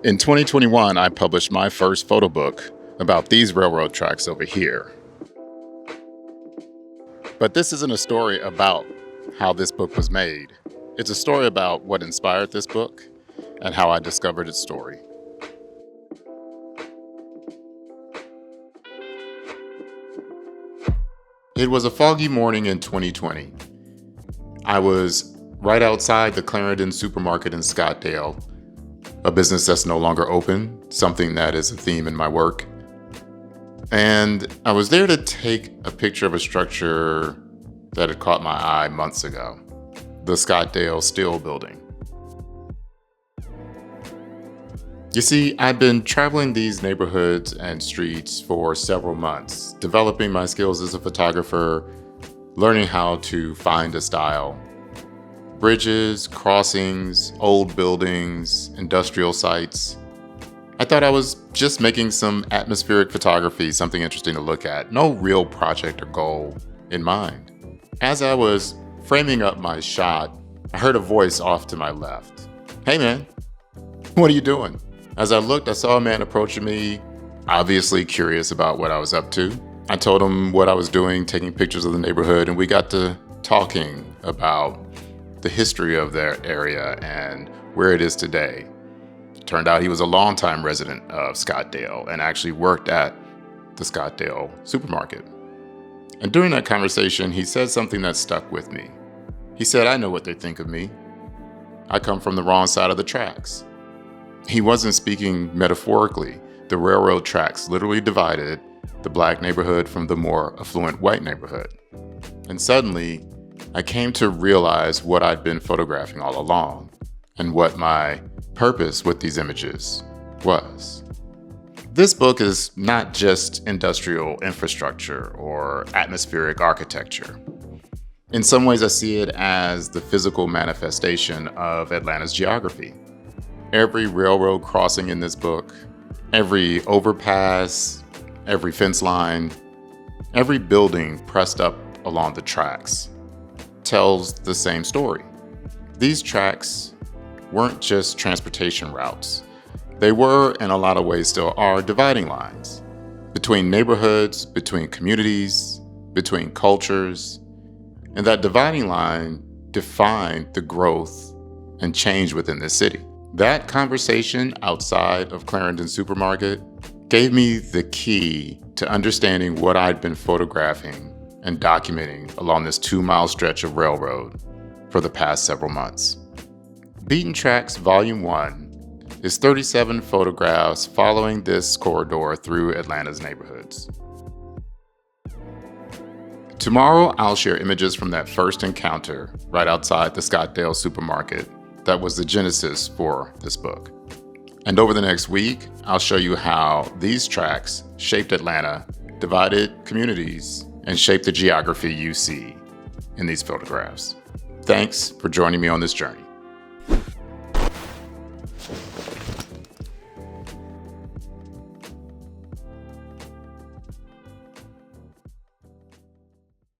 In 2021, I published my first photo book about these railroad tracks over here. But this isn't a story about how this book was made. It's a story about what inspired this book and how I discovered its story. It was a foggy morning in 2020. I was right outside the Clarendon Supermarket in Scottdale, a business that's no longer open, something that is a theme in my work. And I was there to take a picture of a structure that had caught my eye months ago, the Scottdale Steel Building. You see, I've been traveling these neighborhoods and streets for several months, developing my skills as a photographer, learning how to find a style. Bridges, crossings, old buildings, industrial sites. I thought I was just making some atmospheric photography, something interesting to look at. No real project or goal in mind. As I was framing up my shot, I heard a voice off to my left. "Hey man, what are you doing?" As I looked, I saw a man approaching me, obviously curious about what I was up to. I told him what I was doing, taking pictures of the neighborhood, and we got to talking about the history of their area and where it is today. Turned out he was a longtime resident of Scottdale and actually worked at the Scottdale Supermarket. And during that conversation, he said something that stuck with me. He said, "I know what they think of me. I come from the wrong side of the tracks." He wasn't speaking metaphorically. The railroad tracks literally divided the black neighborhood from the more affluent white neighborhood. And suddenly, I came to realize what I'd been photographing all along and what my purpose with these images was. This book is not just industrial infrastructure or atmospheric architecture. In some ways, I see it as the physical manifestation of Atlanta's geography. Every railroad crossing in this book, every overpass, every fence line, every building pressed up along the tracks tells the same story. These tracks weren't just transportation routes. They were, in a lot of ways still are, dividing lines between neighborhoods, between communities, between cultures. And that dividing line defined the growth and change within the city. That conversation outside of Clarendon Supermarket gave me the key to understanding what I'd been photographing and documenting along this 2-mile stretch of railroad for the past several months. Beaten Tracks Volume 1 is 37 photographs following this corridor through Atlanta's neighborhoods. Tomorrow, I'll share images from that first encounter right outside the Scottdale Supermarket that was the genesis for this book. And over the next week, I'll show you how these tracks shaped Atlanta, divided communities, and shaped the geography you see in these photographs. Thanks for joining me on this journey.